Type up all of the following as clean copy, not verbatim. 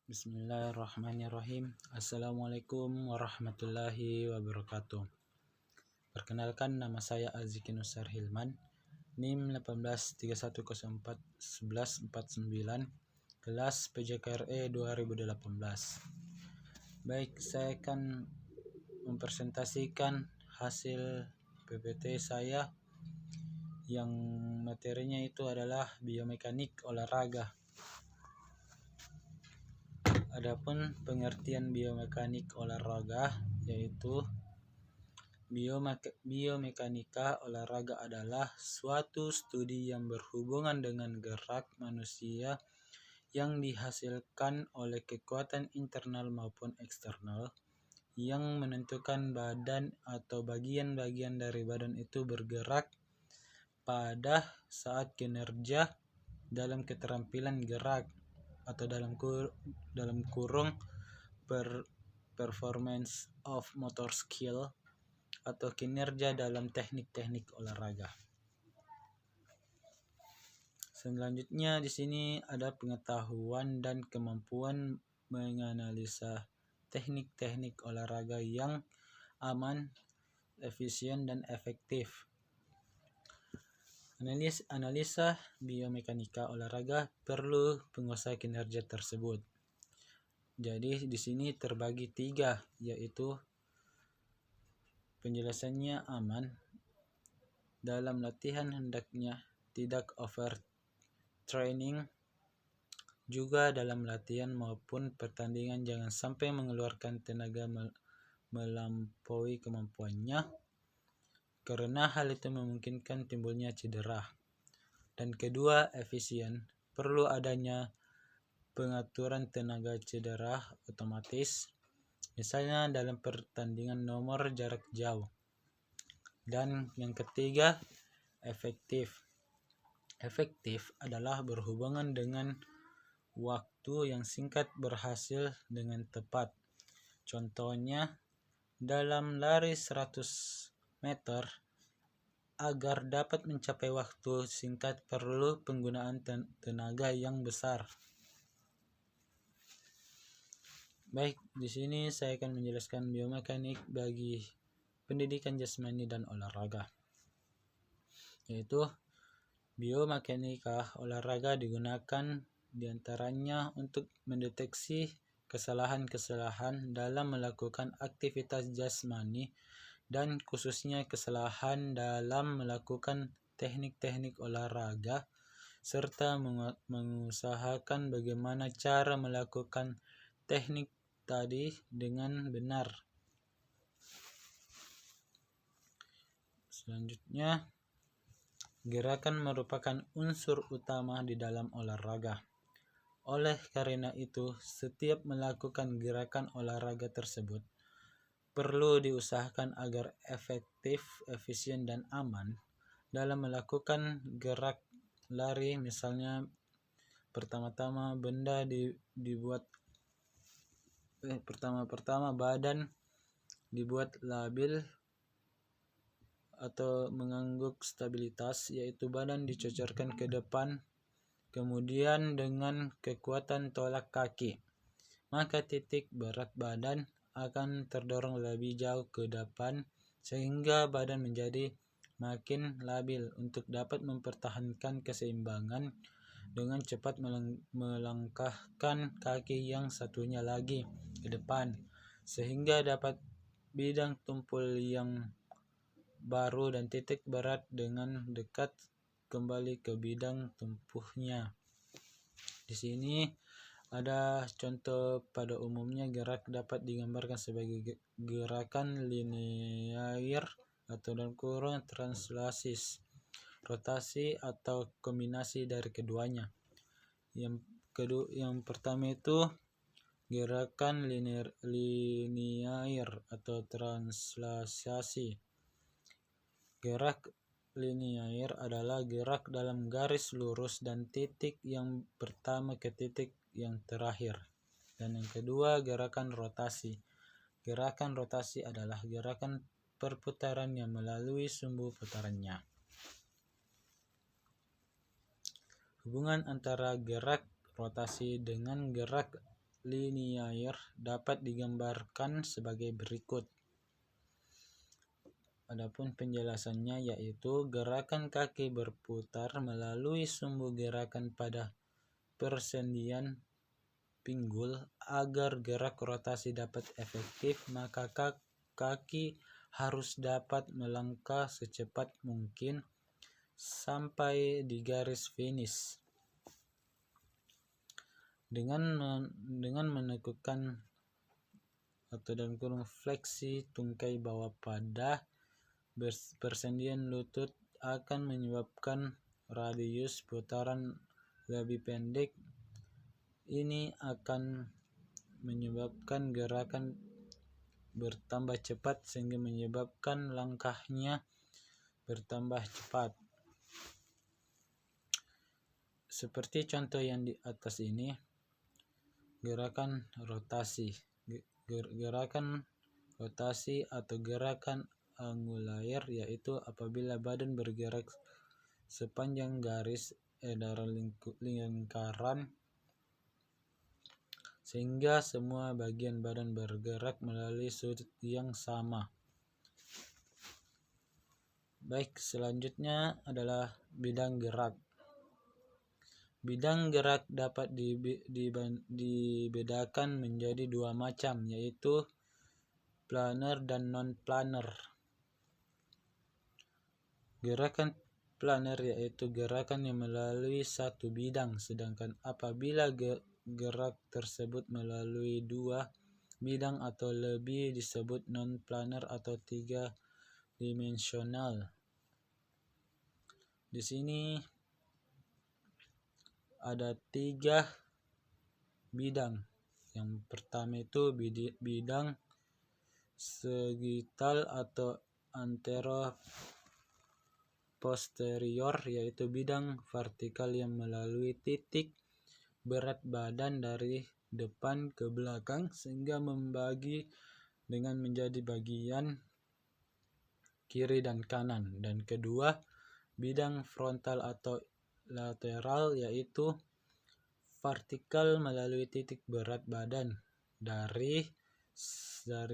Bismillahirrahmanirrahim. Assalamualaikum warahmatullahi wabarakatuh. Perkenalkan, nama saya Aziki Nusar Hilman, NIM 1831041149, kelas PJKRE 2018. Baik, saya akan mempresentasikan hasil PPT saya yang materinya itu adalah biomekanik olahraga. Adapun pengertian biomekanik olahraga yaitu biomekanika olahraga adalah suatu studi yang berhubungan dengan gerak manusia yang dihasilkan oleh kekuatan internal maupun eksternal yang menentukan badan atau bagian-bagian dari badan itu bergerak pada saat kinerja dalam keterampilan gerak atau dalam kurung performance of motor skill atau kinerja dalam teknik-teknik olahraga. Selanjutnya di sini ada pengetahuan dan kemampuan menganalisa teknik-teknik olahraga yang aman, efisien dan efektif. Analisa biomekanika olahraga perlu penguasai kinerja tersebut. Jadi di sini terbagi 3, yaitu penjelasannya aman. Dalam latihan hendaknya tidak overtraining. Juga dalam latihan maupun pertandingan jangan sampai mengeluarkan tenaga melampaui kemampuannya, karena hal itu memungkinkan timbulnya cedera. Dan kedua, efisien. Perlu adanya pengaturan tenaga cedera otomatis, misalnya dalam pertandingan nomor jarak jauh. Dan yang ketiga, efektif. Efektif adalah berhubungan dengan waktu yang singkat berhasil dengan tepat. Contohnya, dalam lari 100 meter, agar dapat mencapai waktu singkat perlu penggunaan tenaga yang besar. Baik, di sini saya akan menjelaskan biomekanik bagi pendidikan jasmani dan olahraga. Yaitu biomekanika olahraga digunakan diantaranya untuk mendeteksi kesalahan-kesalahan dalam melakukan aktivitas jasmani dan khususnya kesalahan dalam melakukan teknik-teknik olahraga, serta mengusahakan bagaimana cara melakukan teknik tadi dengan benar. Selanjutnya, gerakan merupakan unsur utama di dalam olahraga. Oleh karena itu, setiap melakukan gerakan olahraga tersebut perlu diusahakan agar efektif, efisien dan aman. Dalam melakukan gerak lari, misalnya pertama-tama badan dibuat labil atau mengangguk stabilitas, yaitu badan dicocorkan ke depan, kemudian dengan kekuatan tolak kaki, maka titik berat badan akan terdorong lebih jauh ke depan sehingga badan menjadi makin labil untuk dapat mempertahankan keseimbangan dengan cepat melangkahkan kaki yang satunya lagi ke depan sehingga dapat bidang tumpul yang baru dan titik berat dengan dekat kembali ke bidang tumpunya. Di sini ada contoh pada umumnya gerak dapat digambarkan sebagai gerakan linear atau dalam kurung translasis, rotasi atau kombinasi dari keduanya. Yang pertama itu gerakan linear atau translasi. Gerak linear adalah gerak dalam garis lurus dan titik yang pertama ke titik yang terakhir. Dan yang kedua, gerakan rotasi. Gerakan rotasi adalah gerakan perputaran yang melalui sumbu putarannya. Hubungan antara gerak rotasi dengan gerak linier dapat digambarkan sebagai berikut. Adapun penjelasannya yaitu gerakan kaki berputar melalui sumbu gerakan pada persendian pinggul. Agar gerak rotasi dapat efektif, maka kaki harus dapat melangkah secepat mungkin sampai di garis finish. Dengan menekukkan atau dalam kurung fleksi tungkai bawah pada persendian lutut akan menyebabkan radius putaran lebih pendek. Ini akan menyebabkan gerakan bertambah cepat sehingga menyebabkan langkahnya bertambah cepat. Seperti contoh yang di atas ini, gerakan rotasi. Gerakan rotasi atau gerakan angulair yaitu apabila badan bergerak sepanjang garis edaran lingkaran sehingga semua bagian badan bergerak melalui sudut yang sama. Baik, selanjutnya adalah bidang gerak. Bidang gerak dapat dibedakan menjadi dua macam, yaitu planar dan non-planar. Gerakan planar yaitu gerakan yang melalui satu bidang, sedangkan apabila gerak tersebut melalui dua bidang atau lebih disebut non-planar atau tiga dimensional. Di sini ada tiga bidang. Yang pertama itu bidang sagital atau antero-posterior, yaitu bidang vertikal yang melalui titik berat badan dari depan ke belakang sehingga membagi dengan menjadi bagian kiri dan kanan. Dan kedua, bidang frontal atau lateral, yaitu vertikal melalui titik berat badan dari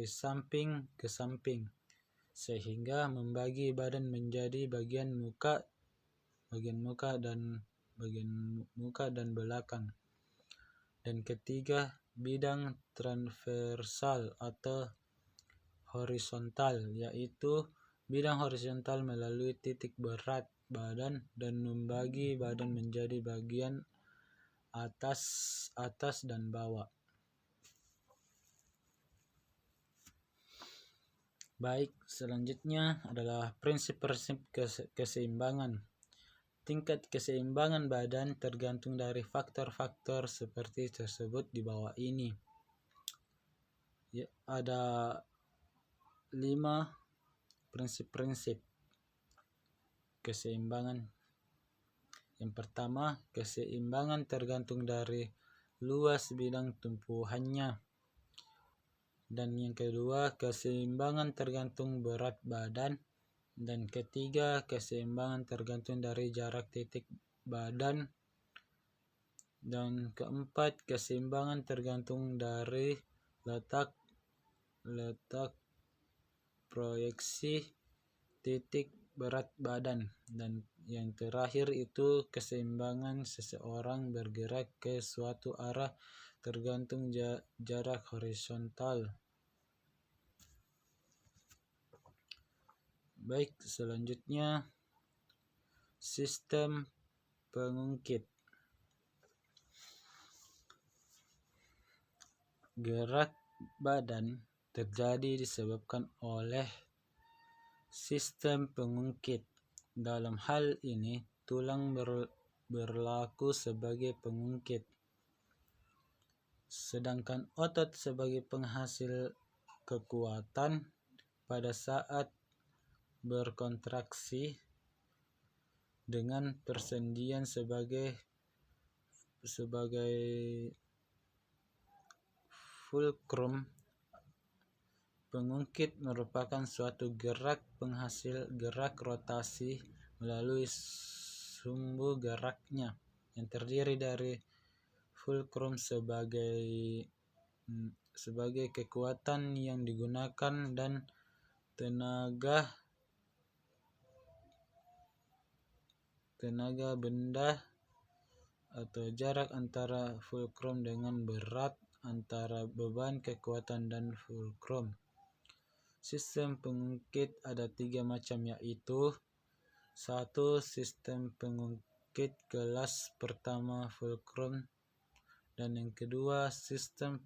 samping ke samping sehingga membagi badan menjadi bagian muka dan belakang. Dan ketiga, bidang transversal atau horizontal, yaitu bidang horizontal melalui titik berat badan dan membagi badan menjadi bagian atas dan bawah. Baik, selanjutnya adalah prinsip-prinsip keseimbangan. Tingkat keseimbangan badan tergantung dari faktor-faktor seperti tersebut di bawah ini. Ya, ada 5 prinsip-prinsip keseimbangan. Yang pertama, keseimbangan tergantung dari luas bidang tumpuannya. Dan yang kedua, keseimbangan tergantung berat badan. Dan ketiga, keseimbangan tergantung dari jarak titik badan. Dan keempat, keseimbangan tergantung dari letak proyeksi titik berat badan. Dan yang terakhir itu keseimbangan seseorang bergerak ke suatu arah tergantung jarak horizontal. Baik, selanjutnya sistem pengungkit. Gerak badan terjadi disebabkan oleh sistem pengungkit. Dalam hal ini, tulang berlaku sebagai pengungkit, sedangkan otot sebagai penghasil kekuatan pada saat berkontraksi, dengan persendian sebagai fulcrum. Pengungkit merupakan suatu gerak penghasil gerak rotasi melalui sumbu geraknya yang terdiri dari fulcrum sebagai sebagai kekuatan yang digunakan dan tenaga benda atau jarak antara fulcrum dengan berat, antara beban, kekuatan, dan fulcrum. Sistem pengungkit ada 3 macam, yaitu 1. Sistem pengungkit kelas pertama fulcrum, dan yang kedua sistem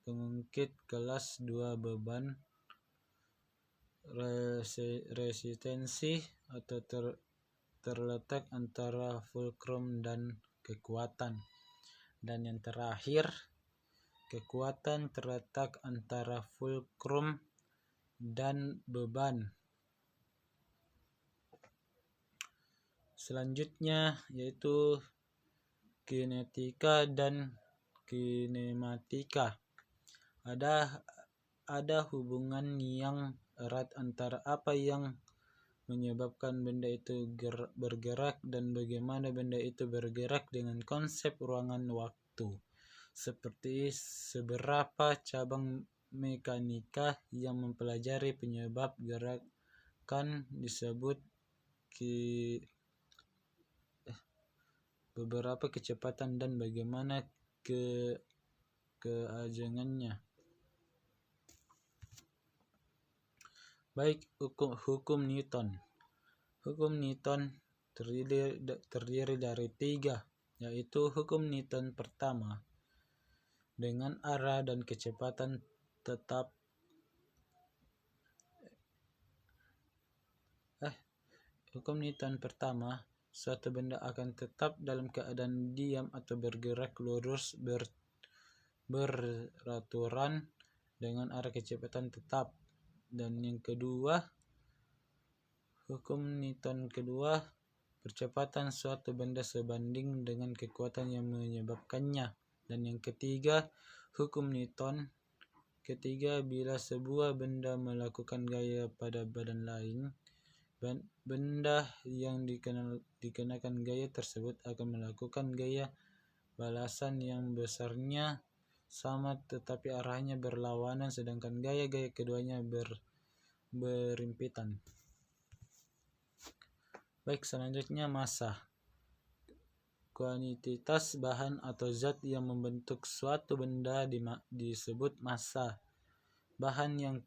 pengungkit kelas 2 beban, resistensi atau terletak antara fulcrum dan kekuatan, dan yang terakhir kekuatan terletak antara fulcrum dan beban. Selanjutnya yaitu kinetika dan kinematika. Ada hubungan yang erat antara apa yang menyebabkan benda itu bergerak dan bagaimana benda itu bergerak dengan konsep ruangan waktu, seperti seberapa cabang mekanika yang mempelajari penyebab gerakan disebut beberapa kecepatan dan bagaimana keajengannya. Baik, hukum Newton. Hukum Newton terdiri dari 3, yaitu hukum Newton pertama, dengan arah dan kecepatan tetap hukum Newton pertama, suatu benda akan tetap dalam keadaan diam atau bergerak lurus beraturan dengan arah kecepatan tetap. Dan yang kedua, hukum Newton kedua, percepatan suatu benda sebanding dengan kekuatan yang menyebabkannya. Dan yang ketiga, hukum Newton ketiga, bila sebuah benda melakukan gaya pada badan lain, benda yang dikenakan gaya tersebut akan melakukan gaya balasan yang besarnya sama tetapi arahnya berlawanan, sedangkan gaya-gaya keduanya berhimpitan. Baik, selanjutnya massa. Kuantitas bahan atau zat yang membentuk suatu benda disebut massa. Bahan yang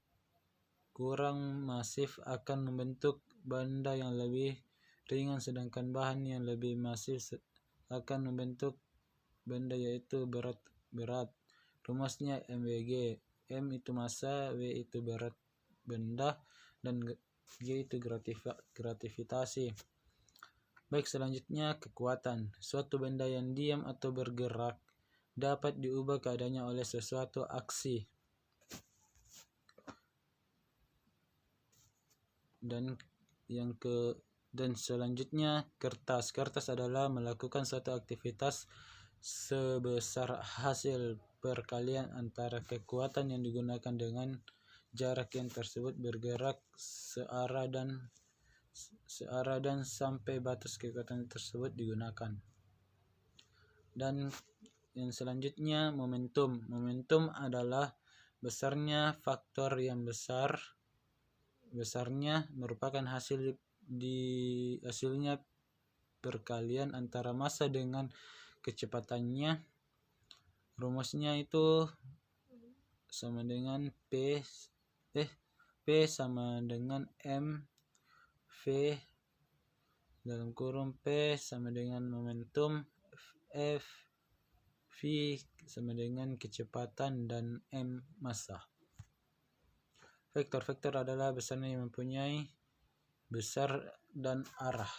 kurang masif akan membentuk benda yang lebih ringan, sedangkan bahan yang lebih masif akan membentuk benda yaitu berat. Rumusnya MWG. M itu massa, W itu berat benda, dan G itu gravitasi. Baik, selanjutnya kekuatan. Suatu benda yang diam atau bergerak dapat diubah keadaannya oleh sesuatu aksi. Dan selanjutnya kertas. Kertas adalah melakukan suatu aktivitas sebesar hasil perkalian antara kekuatan yang digunakan dengan jarak yang tersebut bergerak searah dan sampai batas kekuatan tersebut digunakan. Dan yang selanjutnya momentum. Momentum adalah besarnya faktor yang besarnya merupakan hasilnya perkalian antara massa dengan kecepatannya. Rumusnya itu sama dengan P sama dengan M V dalam kurung P sama dengan momentum, F V sama dengan kecepatan, dan M massa. Vektor adalah besarnya yang mempunyai besar dan arah.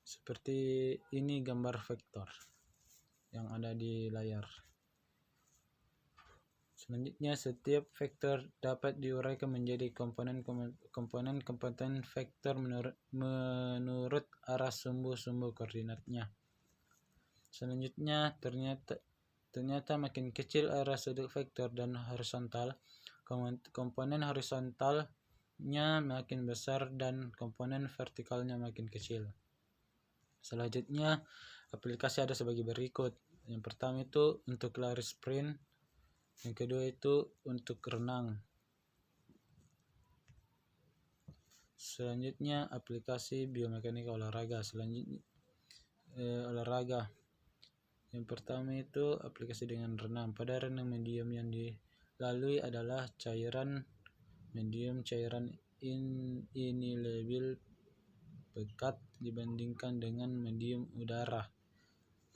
Seperti ini gambar vektor yang ada di layar. Selanjutnya, setiap vektor dapat diuraikan menjadi komponen vektor menurut arah sumbu koordinatnya. Selanjutnya, ternyata makin kecil arah sudut vektor dan horizontal, komponen horizontalnya makin besar dan komponen vertikalnya makin kecil. Selanjutnya aplikasi ada sebagai berikut. Yang pertama itu untuk lari sprint, yang kedua itu untuk renang. Selanjutnya aplikasi biomekanika olahraga. Selanjutnya olahraga. Yang pertama itu aplikasi dengan renang. Pada renang medium yang dilalui adalah cairan medium. Cairan ini lebih pekat dibandingkan dengan medium udara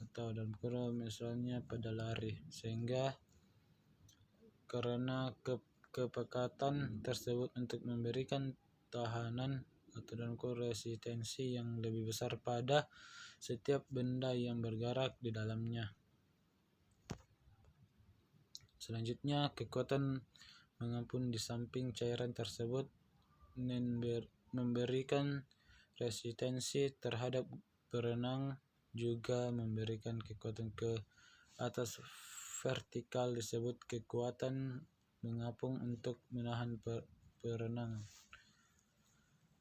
atau dalam kurung misalnya pada lari, sehingga karena kepekatan tersebut untuk memberikan tahanan atau dalam kurung resistensi yang lebih besar pada setiap benda yang bergerak di dalamnya. Selanjutnya kekuatan mengampun di samping cairan tersebut memberikan resistensi terhadap berenang, juga memberikan kekuatan ke atas vertikal disebut kekuatan mengapung untuk menahan berenang.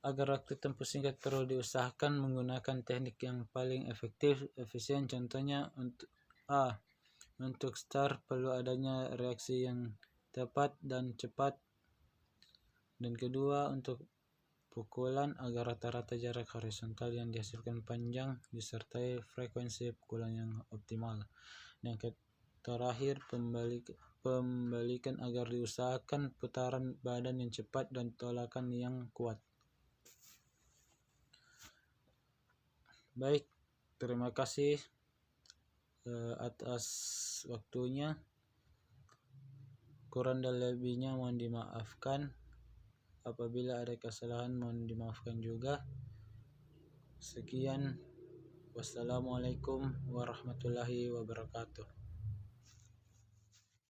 Agar waktu tempuh singkat perlu diusahakan menggunakan teknik yang paling efisien. Contohnya untuk start perlu adanya reaksi yang tepat dan cepat. Dan kedua, untuk pukulan agar rata-rata jarak horizontal yang dihasilkan panjang disertai frekuensi pukulan yang optimal. Yang terakhir, pembalikan agar diusahakan putaran badan yang cepat dan tolakan yang kuat. Baik, terima kasih atas waktunya. Kurang dan lebihnya mohon dimaafkan. Apabila ada kesalahan mohon dimaafkan juga. Sekian, wassalamualaikum warahmatullahi wabarakatuh.